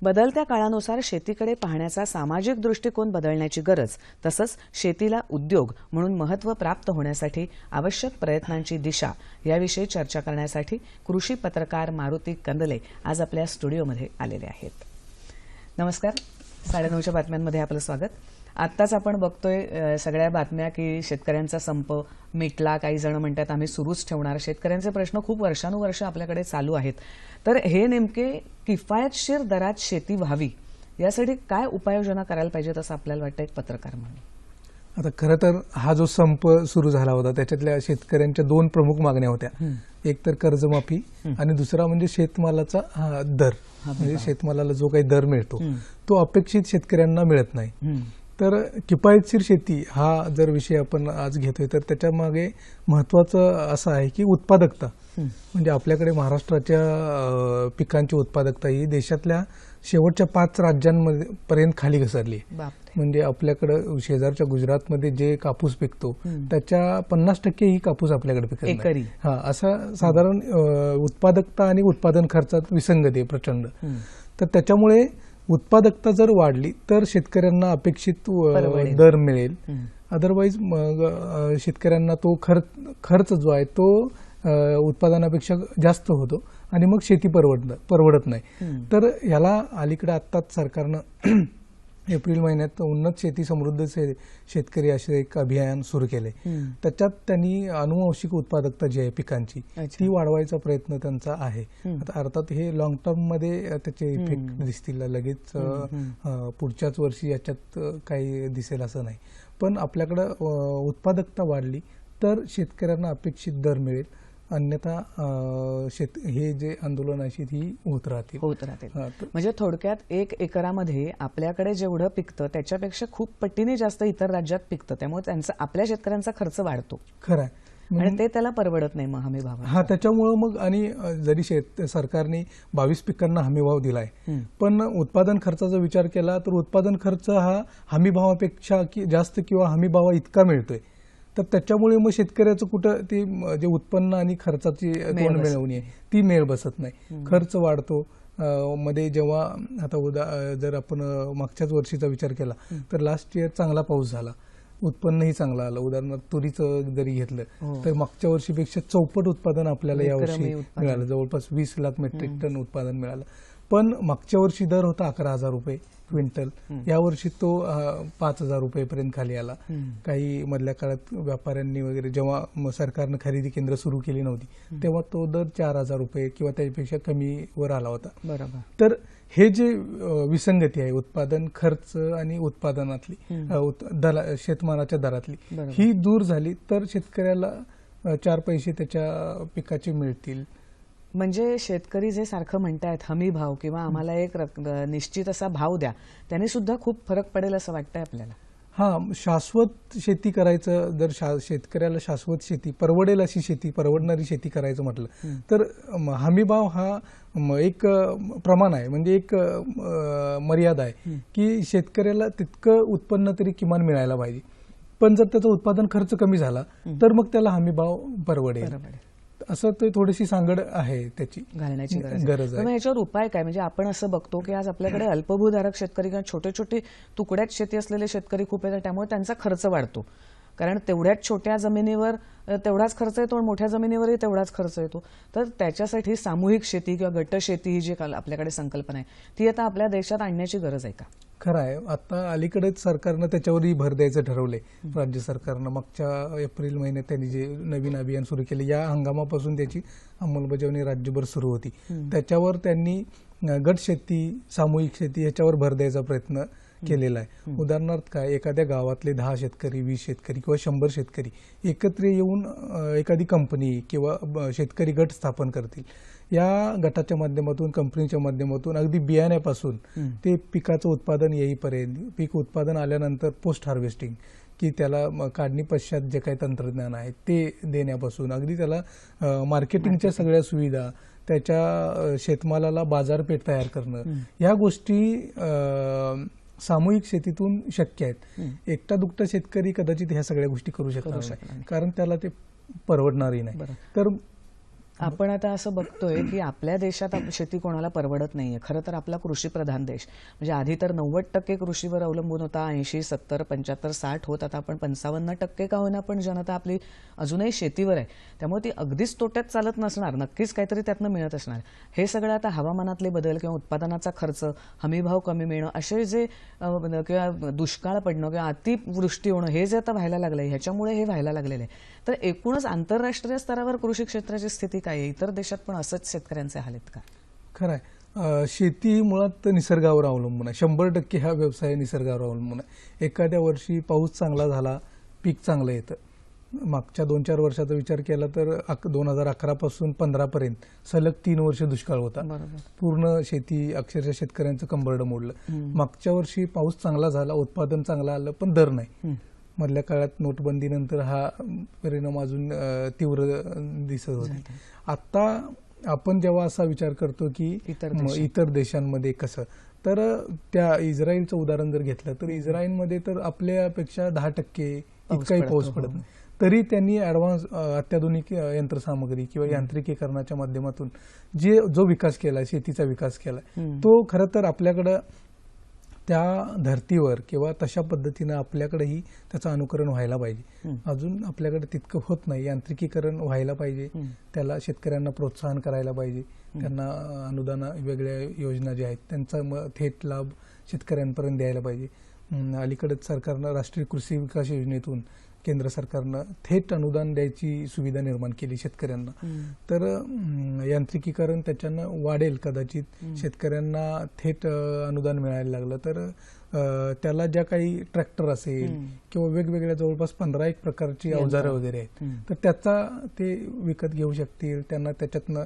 बदलत्या काळानुसार शेतीकडे पाहण्याचा सामाजिक दृष्टिकोन बदलण्याची गरज, तसंच शेतीला उद्योग म्हणून महत्त्व प्राप्त होण्यासाठी आवश्यक प्रयत्नांची दिशा याविषयी चर्चा करण्यासाठी कृषी पत्रकार मारुती कंदले आज आपल्या स्टुडिओमध्ये आलेले आहेत. नमस्कार. 9:30च्या बातम्यांमध्ये आपलं स्वागत. आत्ताच आपण बघतोय सगळ्या बातम्या की शेतकऱ्यांचा संप मिटला, काही जण म्हणतात आम्ही सुरूच ठेवणार. शेतकऱ्यांचे प्रश्न खूप वर्षानुवर्ष आपल्याकडे चालू आहेत. तर हे नेमके किफायतशीर दरात शेती व्हावी यासाठी काय उपाययोजना करायला पाहिजेत असं आपल्याला वाटतं एक पत्रकार म्हणून? आता खरं तर हा जो संप सुरू झाला होता त्याच्यातल्या शेतकऱ्यांच्या दोन प्रमुख मागण्या होत्या. एक तर कर्जमाफी आणि दुसरा म्हणजे शेतमालाचा दर. म्हणजे शेतमालाला जो काही दर मिळतो तो अपेक्षित शेतकऱ्यांना मिळत नाही. तर किफायतशीर शेती हा जर विषय आपण आज घेतोय तर त्याच्या मागे महत्वाचं असं आहे की उत्पादकता. म्हणजे आपल्याकडे महाराष्ट्राच्या पिकांची उत्पादकता ही देशातल्या शेवटच्या 5 राज्यांमध्ये पर्यंत खाली घसरली. म्हणजे आपल्याकडे शेजारच्या गुजरातमध्ये जे कापूस पिकतो त्याच्या 50% ही कापूस आपल्याकडे पिकत नाही. असं साधारण उत्पादकता आणि उत्पादन खर्चात विसंगती आहे प्रचंड. तर त्याच्यामुळे उत्पादकता जर वाढली तर शेतकऱ्यांना अपेक्षित दर मिळेल. अदरवाईज मग शेतकऱ्यांना तो खर्च जो आहे तो उत्पादनापेक्षा जास्त होतो आणि मग शेती परवडत नाही. तर ह्याला अलीकडे आत्ताच सरकारनं एप्रिल महिन्यात उन्नत शेती समृद्ध शेतकरी असे एक अभियान सुरू केले. त्याच्यात त्यांनी अनुवांशिक उत्पादकता जी आहे पिकांची ती वाढवायचा प्रयत्न त्यांचा आहे. आता अर्थात हे लॉंग टर्म मध्ये त्याचे इफेक्ट दिसतील, लगेच पुढच्याच वर्षी याच्यात काही दिसेल असं नाही. पण आपल्याकडं उत्पादकता वाढली तर शेतकऱ्यांना अपेक्षित दर मिळेल. अन्यथा हे जे आंदोलन अशी ही होत राहतील. म्हणजे थोडक्यात 1 एकरामध्ये आपल्याकडे जेवढं पिकतं त्याच्यापेक्षा खूप पटीने जास्त इतर राज्यात पिकतं, त्यामुळे त्यांचा आपल्या शेतकऱ्यांचा खर्च वाढतो. खरं आहे. आणि ते त्याला परवडत नाही मग हमी भाव. त्याच्यामुळे मग आणि जरी सरकारने 22 पिकांना हमी भाव दिलाय पण उत्पादन खर्चाचा विचार केला तर उत्पादन खर्च हा हमी भावापेक्षा जास्त किंवा हमी भावा इतका मिळतोय. तर त्याच्यामुळे मग शेतकऱ्याचं कुठं ते जे उत्पन्न आणि खर्चाची तोंड मिळवणी आहे ती मेळ बसत नाही. खर्च वाढतो. मध्ये जेव्हा आता जर आपण मागच्याच वर्षीचा विचार केला तर लास्ट इयर चांगला पाऊस झाला, उत्पन्नही चांगलं आलं. उदाहरणार्थ तुरीचं जरी घेतलं तर मागच्या वर्षीपेक्षा 4पट उत्पादन आपल्याला यावर्षी मिळालं. जवळपास 20 लाख मेट्रिक टन उत्पादन मिळालं. पण मागच्या वर्षी दर होता 11,000 रुपये क्विंटल. यावर्षी तो 5,000 रुपयेपर्यंत खाली आला. काही मधल्या काळात व्यापाऱ्यांनी वगैरे जेव्हा सरकारनं खरेदी केंद्र सुरू केली नव्हती तेव्हा तो दर 4,000 रुपये किंवा त्यापेक्षा कमीवर आला होता. बरोबर. तर हे जे विसंगती आहे उत्पादन खर्च आणि उत्पादनातली शेतमालाच्या दरातली ही दूर झाली तर शेतकऱ्याला 4 पैसे त्याच्या पिकाचे मिळतील. म्हणजे शेतकरी जे सारखं म्हणतायत हमी भाव किंवा आम्हाला एक निश्चित असा भाव द्या, त्याने सुद्धा खूप फरक पडेल असं वाटतंय आपल्याला. शाश्वत शेती करायचं, जर शेतकऱ्याला शाश्वत शेती परवडेल अशी शेती, परवडणारी शेती करायचं म्हटलं तर हमी भाव हा एक प्रमाण आहे, म्हणजे एक मर्यादा आहे की शेतकऱ्याला तितकं उत्पन्न तरी किमान मिळायला पाहिजे. पण जर त्याचा उत्पादन खर्च कमी झाला तर मग त्याला हमी भाव परवडेल. असं ते थोडीशी सांगड आहे त्याची घालण्याची गरज आहे. याच्यावर उपाय काय? म्हणजे आपण असं बघतो की आज आपल्याकडे अल्पभूधारक शेतकरी किंवा छोटे छोटे तुकड्यात शेती असलेले शेतकरी खूप आहेत, त्यामुळे त्यांचा खर्च वाढतो. कारण तेवढ्याच छोट्या जमिनीवर तेवढाच खर्च येतो आणि मोठ्या जमिनीवरही तेवढाच खर्च येतो. तर त्याच्यासाठी सामूहिक शेती किंवा गट शेती ही जी आपल्याकडे संकल्पना आहे ती आता आपल्या देशात आणण्याची गरज आहे का? खरं आहे. आता अलीकडेच सरकारनं त्याच्यावरही भर द्यायचं ठरवलंय. राज्य सरकारनं मागच्या एप्रिल महिन्यात त्यांनी जे नवीन अभियान सुरू केले या हंगामापासून त्याची अंमलबजावणी राज्यभर सुरू होती. त्याच्यावर त्यांनी गट शेती, सामूहिक शेती याच्यावर भर द्यायचा प्रयत्न केलेला आहे. उदाहरणार्थ काय, एखाद्या गावातले 10 शेतकरी, 20 शेतकरी किंवा 100 शेतकरी एकत्र येऊन एखादी कंपनी किंवा शेतकरी गट स्थापन करतील. या गटाच्या माध्यमातून, कंपनीच्या माध्यमातून अगदी बियाण्यापासून ते पिकाचं उत्पादन येईपर्यंत, पीक उत्पादन आल्यानंतर पोस्ट हार्वेस्टिंग की त्याला काढणी पश्चात जे काही तंत्रज्ञान आहे ते देण्यापासून अगदी त्याला मार्केटिंगच्या सगळ्या सुविधा, त्याच्या शेतमालाला बाजारपेठ तयार करणं, या गोष्टी सामूहिक शेतीतून शक्य आहेत. एकटा दुकटा शेतकरी कदाचित ह्या सगळ्या गोष्टी करू शकणार नाही, कारण त्याला ते परवडणारही नाही. तर आपण आता असं बघतोय की आपल्या देशात शेती कोणाला परवडत नाहीये. खरं तर आपला कृषीप्रधान देश, म्हणजे आधी तर 90% कृषीवर अवलंबून होता, 80, 70, 75, 60 होत, आता आपण 55% का होईना पण जनता आपली अजूनही शेतीवर आहे. त्यामुळे ती अगदीच तोट्यात चालत नसणार, नक्कीच काहीतरी त्यातनं मिळत असणार. हे सगळं आता हवामानातले बदल किंवा उत्पादनाचा खर्च, हमीभाव कमी मिळणं, असे जे किंवा दुष्काळ पडणं किंवा अतिवृष्टी होणं, हे जे आता व्हायला लागलंय, ह्याच्यामुळे हे व्हायला लागलेलं आहे. तर एकूणच आंतरराष्ट्रीय स्तरावर कृषी क्षेत्राची स्थिती काय आहे? इतर देशात पण असंच शेतकऱ्यांचे हाल आहेत का? खरं आहे. शेती मुळात निसर्गावर अवलंबून आहे. 100% हा व्यवसाय निसर्गावर अवलंबून आहे. एखाद्या वर्षी पाऊस चांगला झाला, पीक चांगलं येतं. मागच्या 2-4 वर्षाचा विचार केला तर 2011 पासून 15 पर्यंत सलग 3 वर्ष दुष्काळ होता. पूर्ण शेती अक्षरशः शेतकऱ्यांचं कंबरडं मोडलं. मागच्या वर्षी पाऊस चांगला झाला, उत्पादन चांगलं आलं, पण दर नाही. मधल्या काळात नोटबंदीनंतर हा परिणाम अजून तीव्र दिसत होता. आता आपण जेव्हा असा विचार करतो की इतर देशांमध्ये कसं, तर त्या इस्रायलचं उदाहरण जर घेतलं तर इस्रायलमध्ये तर आपल्यापेक्षा 10% इतकाही पाऊस पडत नाही. तरी त्यांनी ऍडव्हान्स अत्याधुनिक यंत्रसामग्री किंवा यांत्रिकीकरणाच्या माध्यमातून जो विकास केला, शेतीचा विकास केला, तो खरं तर आपल्याकडं त्या धर्तीवर किंवा तशा पद्धतीनं आपल्याकडेही त्याचं अनुकरण व्हायला पाहिजे. अजून आपल्याकडे तितकं होत नाही. यांत्रिकीकरण व्हायला पाहिजे, त्याला शेतकऱ्यांना प्रोत्साहन करायला पाहिजे, त्यांना अनुदान, वेगळ्या योजना ज्या आहेत त्यांचा थेट लाभ शेतकऱ्यांपर्यंत द्यायला पाहिजे. अलीकडेच सरकारनं राष्ट्रीय कृषी विकास योजनेतून केंद्र सरकारनं थेट अनुदान द्यायची सुविधा निर्माण केली शेतकऱ्यांना. तर यांत्रिकीकरण त्याच्यानं वाढेल कदाचित. शेतकऱ्यांना थेट अनुदान मिळायला लागलं तर त्याला ज्या काही ट्रॅक्टर असेल किंवा वेगवेगळ्या जवळपास 15 प्रकारची अवजारं वगैरे आहेत, तर त्याचा ते विकत घेऊ शकतील. त्यांना त्याच्यातनं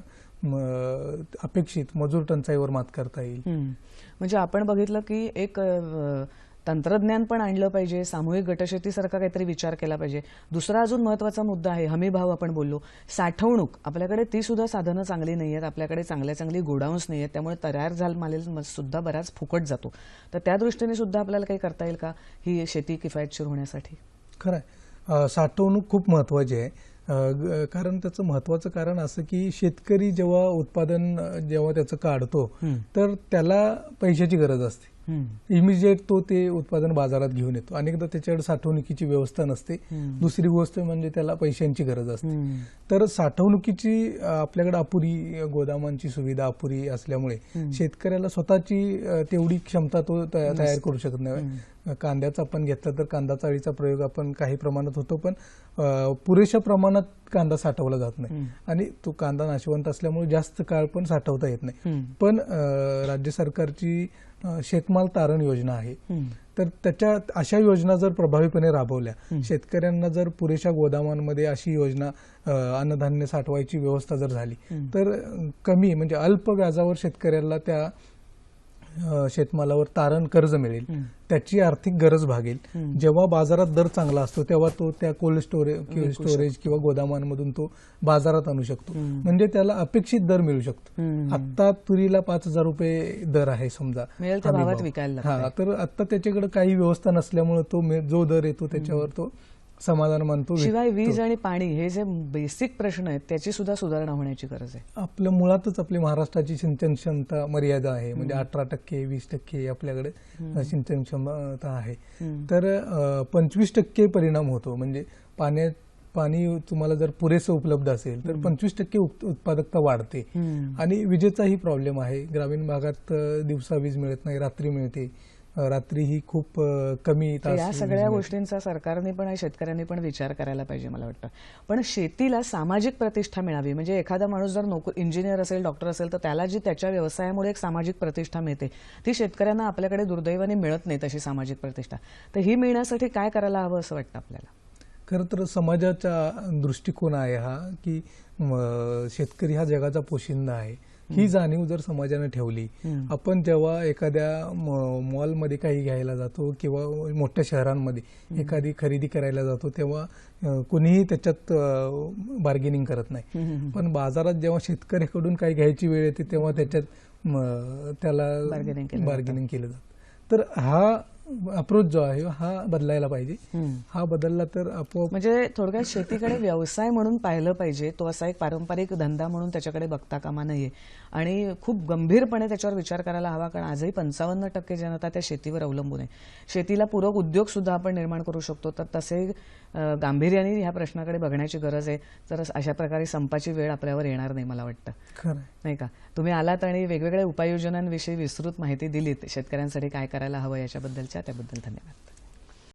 अपेक्षित मजूर टंचाईवर मात करता येईल. म्हणजे आपण बघितलं की एक तंत्रज्ञान पण आणलं पाहिजे, सामूहिक गटशेतीसारखा काहीतरी विचार केला पाहिजे. दुसरा अजून महत्त्वाचा मुद्दा आहे हमीभाव. आपण बोललो साठवणूक, आपल्याकडे ती सुद्धा साधनं चांगली नाही आहेत, आपल्याकडे चांगली गोडाऊन्स नाही आहेत, त्यामुळे तयार माल सुद्धा बराच फुकट जातो. तर त्या दृष्टीने सुद्धा आपल्याला काही करता येईल का ही शेती किफायतशीर होण्यासाठी? खरं आहे, साठवणूक खूप महत्त्वाची आहे. कारण त्याचं महत्त्वाचं कारण असं की शेतकरी जेव्हा उत्पादन त्याचं काढतो तर त्याला पैशाची गरज असते. इमिजिएट तो ते उत्पादन बाजारात घेऊन येतो. अनेकदा त्याच्याकडे साठवणुकीची व्यवस्था नसते. दुसरी गोष्ट म्हणजे त्याला पैशांची गरज असते. तर साठवणुकीची आपल्याकडे अपुरी, गोदामांची सुविधा अपुरी असल्यामुळे शेतकऱ्याला स्वतःची तेवढी क्षमता तो तयार करू शकत नाही. कांद्याचा आपण घेतला तर कांदा चाळीचा प्रयोग आपण काही प्रमाणात होतो, पण पुरेशा प्रमाणात कांदा साठवला जात नाही आणि तो कांदा नाशवंत असल्यामुळे जास्त काळ पण साठवता येत नाही. पण राज्य सरकारची शेतमाल तारण योजना आहे. तर त्याच्या अशा योजना जर प्रभावीपणे राबवल्या, शेतकऱ्यांना जर पुरेशा गोदामांमध्ये अशी योजना अन्नधान्य साठवायची व्यवस्था जर झाली तर कमी म्हणजे अल्प व्याजावर शेतकऱ्याला त्या शेतमालावर तारण कर्ज मिळेल, त्याची आर्थिक गरज भागेल. जेव्हा बाजारात दर चांगला असतो तेव्हा तो त्या कोल्ड स्टोरेज किंवा गोदामांमधून तो बाजारात आणू शकतो, म्हणजे त्याला अपेक्षित दर मिळू शकतो. आता तुरीला 5,000 रुपये दर आहे समजा, तर आता त्याच्याकडे काही व्यवस्था नसल्यामुळे तो जो दर येतो त्याच्यावर तो समाधान मानतो. शिवाय वीज आणि पाणी हे जे बेसिक प्रश्न आहेत त्याची सुद्धा सुधारणा होण्याची गरज आहे. आपल्या मुळातच आपली महाराष्ट्राची सिंचन क्षमता मर्यादा आहे, म्हणजे 18%, 20% आपल्याकडे सिंचन क्षमता आहे. तर 25% परिणाम होतो. म्हणजे पाणी तुम्हाला जर पुरेसं उपलब्ध असेल तर 25% उत्पादकता वाढते. आणि विजेचाही प्रॉब्लेम आहे. ग्रामीण भागात दिवसा वीज मिळत नाही, रात्री मिळते. रात्री ही खूप कमी तास. या सगळ्या गोष्टींचा सरकारने पण आणि शेतकऱ्यांनी पण विचार करायला पाहिजे मला वाटतं. पण शेतीला सामाजिक प्रतिष्ठा मिळावी, म्हणजे एखादा माणूस जर इंजिनियर असेल, डॉक्टर असेल, तर त्याला जी त्याच्या व्यवसायामुळे एक सामाजिक प्रतिष्ठा मिळते, ती शेतकऱ्यांना आपल्याकडे दुर्दैवाने मिळत नाही तशी सामाजिक प्रतिष्ठा. तर ही मिळण्यासाठी काय करायला हवं असं वाटतं आपल्याला? खरं तर समाजाचा दृष्टिकोन आहे हा की शेतकरी हा जगाचा पोशिंदा आहे, ही जाणीव जर समाजाने ठेवली. आपण जेव्हा एखाद्या मॉलमध्ये काही घ्यायला जातो किंवा मोठ्या शहरांमध्ये एखादी खरेदी करायला जातो तेव्हा कुणीही त्याच्यात बार्गेनिंग करत नाही. पण बाजारात जेव्हा शेतकऱ्याकडून काही घ्यायची वेळ येते तेव्हा त्याच्यात त्याला बार्गेनिंग केलं जातं. तर हा अप्रोच जो आहे हा बदलायला पाहिजे. हा बदलला तर आपोआप म्हणजे थोडक्यात शेतीकडे व्यवसाय म्हणून पाहिलं पाहिजे, तो असा एक पारंपरिक धंदा म्हणून त्याच्याकडे बघता कामा नये आणि खूप गंभीरपणे त्याच्यावर विचार करायला हवा, कारण आजही 55% जनता त्या शेतीवर अवलंबून आहे. शेतीला पूरक उद्योग सुद्धा आपण निर्माण करू शकतो, तर तसे गांभीर्याने ह्या प्रश्नाकडे बघण्याची गरज आहे. तर अशा प्रकारे संपाची वेळ आपल्यावर येणार नाही मला वाटतं, खरं आहे. नाही का? तुम्ही आलात आणि वेगवेगळ्या उपाययोजनांविषयी विस्तृत माहिती दिलीत, शेतकऱ्यांसाठी काय करायला हवं याच्याबद्दलच्या, त्याबद्दल धन्यवाद.